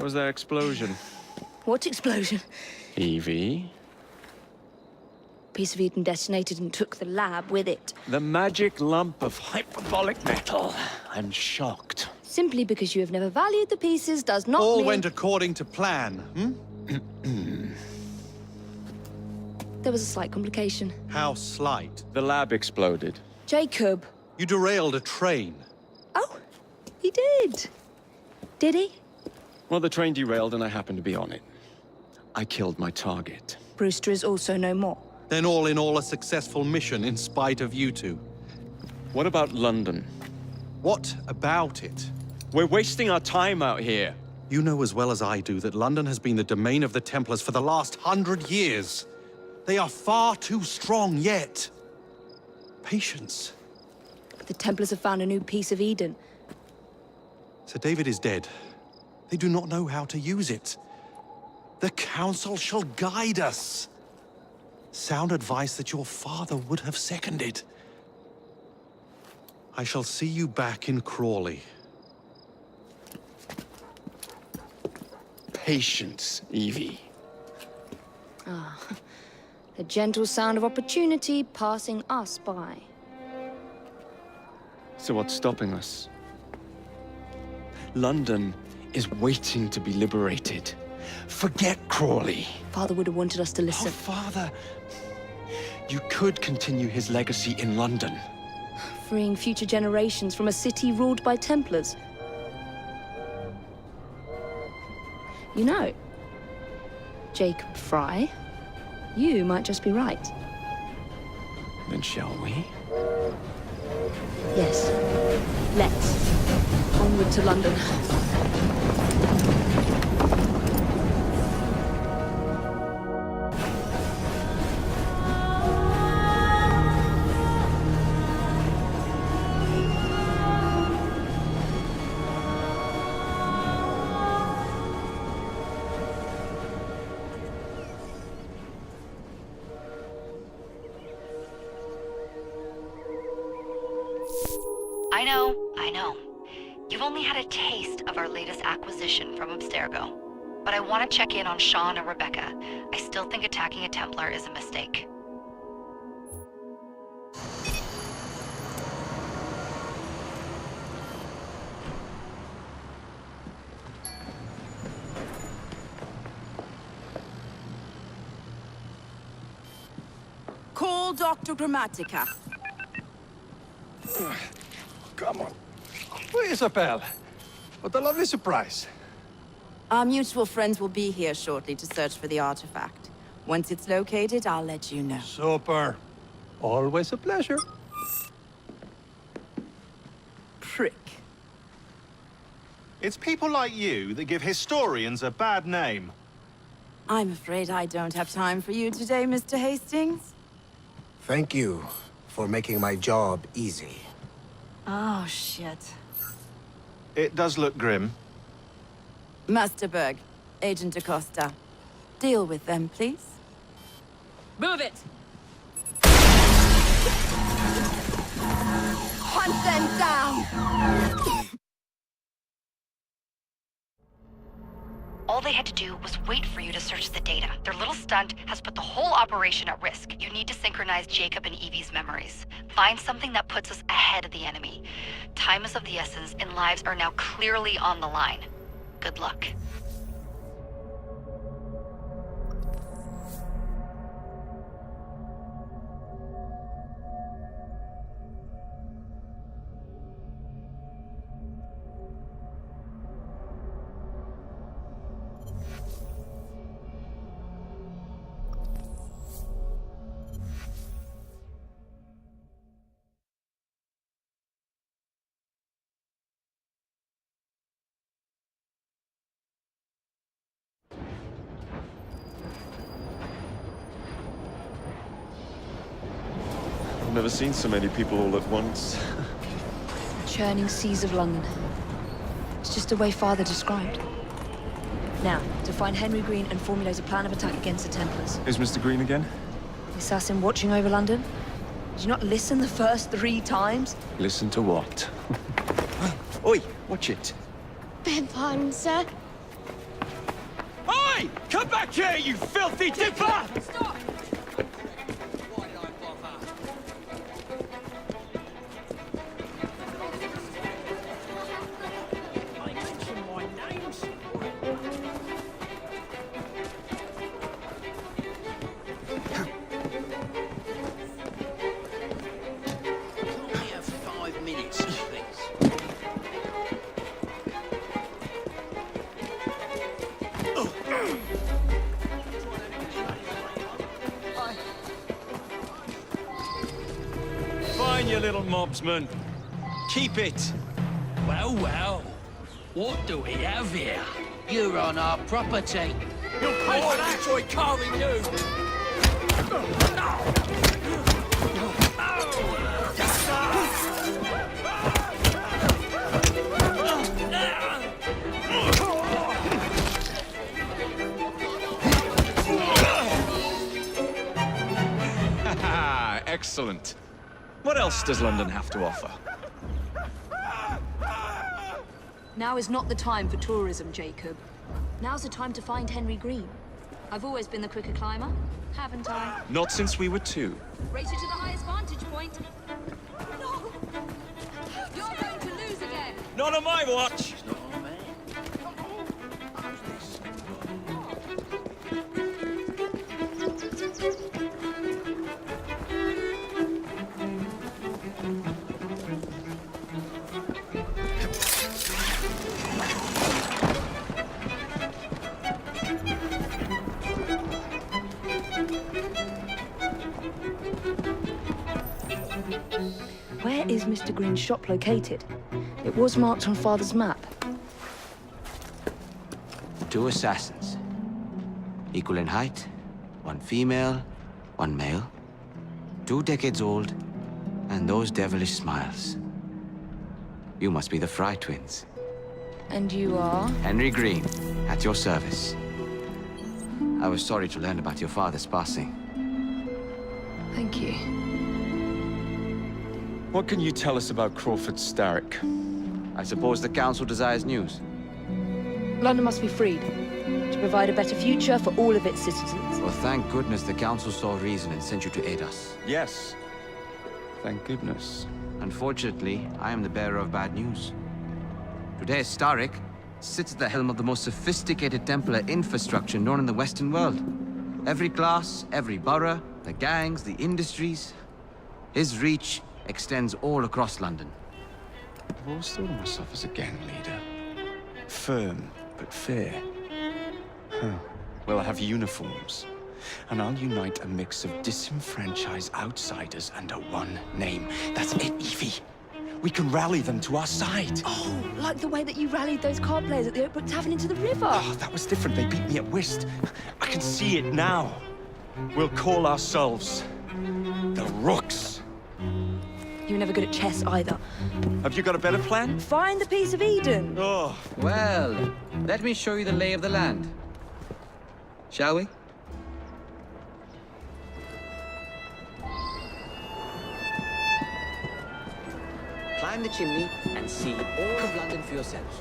was that explosion? What explosion? Evie? Piece of Eden detonated and took the lab with it. The magic lump of hyperbolic metal. I'm shocked. Simply because you have never valued the pieces does not All mean... went according to plan, There was a slight complication. How slight? The lab exploded. Jacob. You derailed a train. Oh, he did. Did he? Well, the train derailed and I happened to be on it. I killed my target. Brewster is also no more. Then all in all a successful mission in spite of you two. What about London? What about it? We're wasting our time out here. You know as well as I do that London has been the domain of the Templars for the last 100 years. They are far too strong yet. Patience. But the Templars have found a new piece of Eden. Sir David is dead. They do not know how to use it. The Council shall guide us. Sound advice that your father would have seconded. I shall see you back in Crawley. Patience, Evie. Ah, the gentle sound of opportunity passing us by. So what's stopping us? London is waiting to be liberated. Forget Crawley. Father would have wanted us to Oh, listen. Father. You could continue his legacy in London. Freeing future generations from a city ruled by Templars. You know, Jacob Fry, you might just be right. Then shall we? Yes. Let's. Onward to London. I know. You've only had a taste of our latest acquisition from Abstergo. But I want to check in on Sean and Rebecca. I still think attacking a Templar is a mistake. Call Dr. Grammatica. Come on. Isabel. What a lovely surprise. Our mutual friends will be here shortly to search for the artifact. Once it's located, I'll let you know. Super. Always a pleasure. Prick. It's people like you that give historians a bad name. I'm afraid I don't have time for you today, Mr. Hastings. Thank you for making my job easy. Oh, shit. It does look grim. Master Berg, Agent Acosta. Deal with them, please. Move it! Hunt them down! All they had to do was wait for you to search the data. Their little stunt has put the whole operation at risk. You need to synchronize Jacob and Evie's memories. Find something that puts us ahead of the enemy. Time is of the essence, and lives are now clearly on the line. Good luck. I've never seen so many people all at once. Churning seas of London. It's just the way Father described. Now, to find Henry Green and formulate a plan of attack against the Templars. Is Mr. Green again? The assassin watching over London? Did you not listen the first 3 times? Listen to what? Oi, watch it. Beg pardon, sir. Come back here, you filthy dipper! Stop! Fine, you little mobsman. Keep it. Well, well. What do we have here? You're on our property. You'll pay for that! Enjoy carving you! Excellent. What else does London have to offer? Now is not the time for tourism, Jacob. Now's the time to find Henry Green. I've always been the quicker climber, haven't I? Not since we were 2. Race you to the highest vantage point. No! You're going to lose again! Not on my watch! Where is Mr. Green's shop located? It was marked on Father's map. 2 assassins. Equal in height, 1 female, 1 male. 2 decades old, and those devilish smiles. You must be the Fry twins. And you are? Henry Green, at your service. I was sorry to learn about your father's passing. Thank you. What can you tell us about Crawford Starrick? I suppose the Council desires news. London must be freed to provide a better future for all of its citizens. Well, thank goodness the Council saw reason and sent you to aid us. Yes. Thank goodness. Unfortunately, I am the bearer of bad news. Today, Starrick sits at the helm of the most sophisticated Templar infrastructure known in the Western world. Every class, every borough, the gangs, the industries. His reach extends all across London. I've always thought of myself as a gang leader. Firm, but fair. Huh. Well, I have uniforms. And I'll unite a mix of disenfranchised outsiders under one name. That's it, Evie. We can rally them to our side. Oh, like the way that you rallied those card players at the Oakbrook Tavern into the river. Oh, that was different. They beat me at whist. I can see it now. We'll call ourselves the Rooks. You were never good at chess either. Have you got a better plan? Find the piece of Eden. Oh, Well, let me show you the lay of the land. Shall we? Climb the chimney and see all of London for yourselves.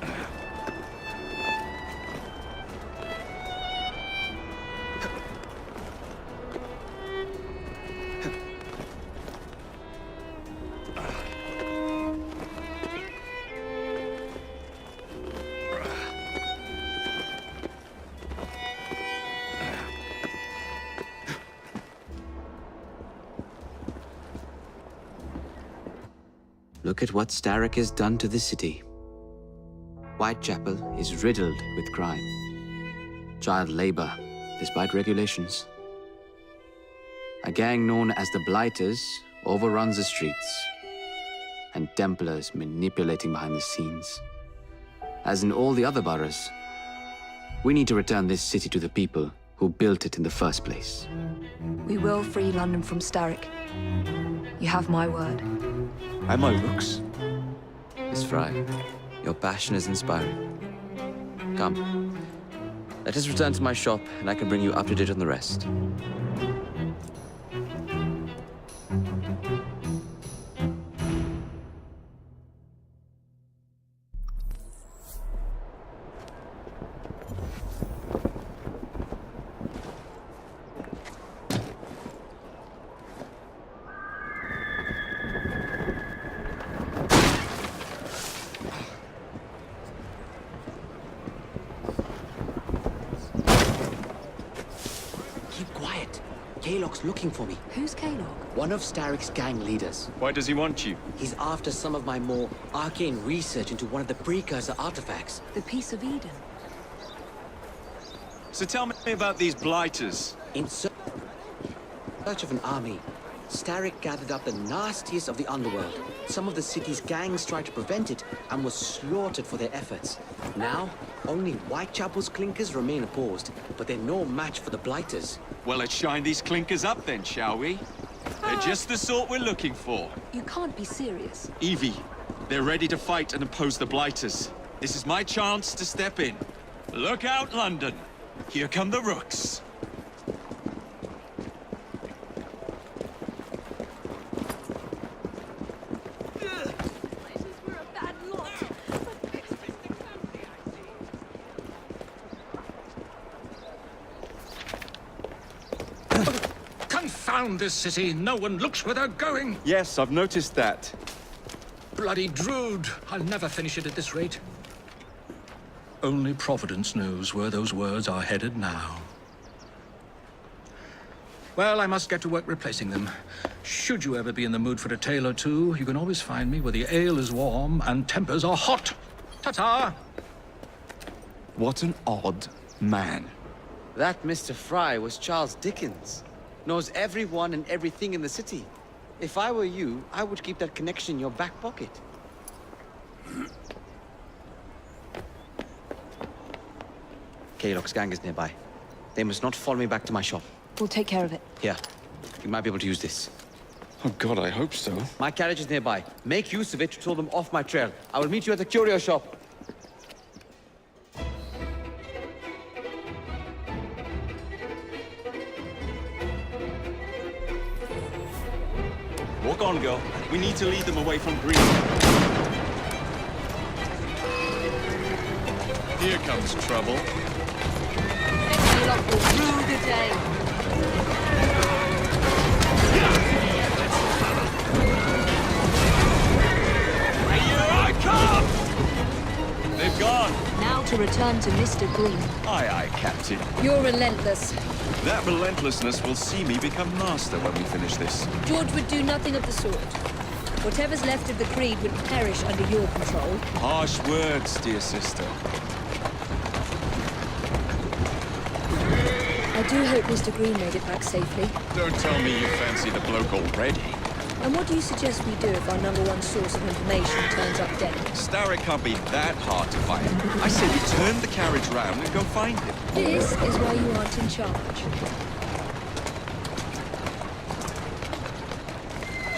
Look at what Starrick has done to the city. Whitechapel is riddled with crime. Child labor, despite regulations. A gang known as the Blighters overruns the streets, and Templars manipulating behind the scenes. As in all the other boroughs, we need to return this city to the people who built it in the first place. We will free London from Starrick. You have my word. and my Rooks. Miss Fry, your passion is inspiring. Come, let us return to my shop, and I can bring you up to date on the rest. Kaylock's looking for me. Who's Kaylock? One of Starrick's gang leaders. Why does he want you? He's after some of my more arcane research into one of the precursor artifacts. The Piece of Eden. So tell me about these blighters. In search of an army, Starrick gathered up the nastiest of the underworld. Some of the city's gangs tried to prevent it and were slaughtered for their efforts. Now, only Whitechapel's clinkers remain opposed, but they're no match for the blighters. Well, let's shine these clinkers up then, shall we? They're just the sort we're looking for. You can't be serious. Evie, they're ready to fight and oppose the blighters. This is my chance to step in. Look out, London. Here come the rooks. Confound this city! No one looks where they're going! Yes, I've noticed that. Bloody Drood! I'll never finish it at this rate. Only Providence knows where those words are headed now. Well, I must get to work replacing them. Should you ever be in the mood for a tale or two, you can always find me where the ale is warm and tempers are hot. Ta-ta! What an odd man. That Mr. Fry was Charles Dickens. Knows everyone and everything in the city. If I were you, I would keep that connection in your back pocket. Kaylock's gang is nearby. They must not follow me back to my shop. We'll take care of it. Here, you might be able to use this. Oh God, I hope so. My carriage is nearby. Make use of it to throw them off my trail. I will meet you at the curio shop. Walk on, girl. We need to lead them away from Green. Here comes trouble. Kaylock will rue the day. Here I come! They've gone. Now to return to Mr. Green. Aye, aye, Captain. You're relentless. That relentlessness will see me become master when we finish this. George would do nothing of the sort. Whatever's left of the Creed would perish under your control. Harsh words, dear sister. I do hope Mr. Green made it back safely. Don't tell me you fancy the bloke already. And what do you suggest we do if our #1 source of information turns up dead? Starrick can't be that hard to find. I say we turn the carriage round and go find him. This is why you aren't in charge.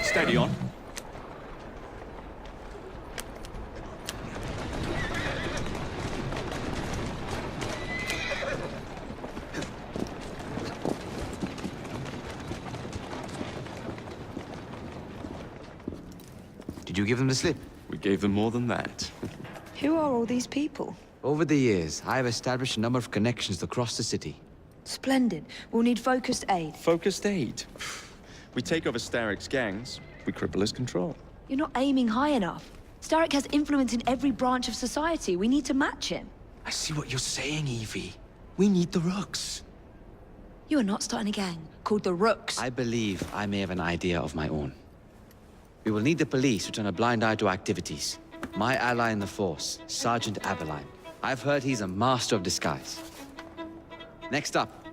Steady on. Did you give them the slip? We gave them more than that. Who are all these people? Over the years, I have established a number of connections across the city. Splendid. We'll need focused aid. Focused aid. We take over Starrick's gangs, we cripple his control. You're not aiming high enough. Starrick has influence in every branch of society. We need to match him. I see what you're saying, Evie. We need the rooks. You are not starting a gang called the Rooks. I believe I may have an idea of my own. We will need the police to turn a blind eye to activities. My ally in the force, Sergeant Aberline. I've heard he's a master of disguise. Next up,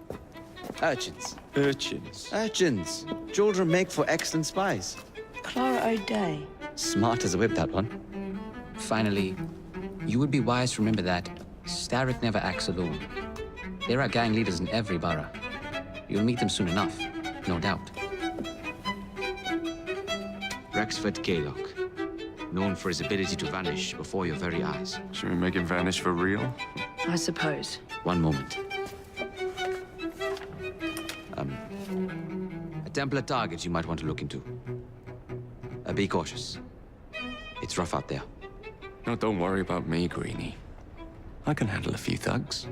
urchins. Urchins? Urchins. Children make for excellent spies. Clara O'Day. Smart as a whip, that one. Finally, you would be wise to remember that Starrick never acts alone. There are gang leaders in every borough. You'll meet them soon enough, no doubt. Rexford Kaylock, known for his ability to vanish before your very eyes. Should we make him vanish for real? I suppose. One moment. A Templar target you might want to look into. Be cautious. It's rough out there. No, don't worry about me, Greenie. I can handle a few thugs.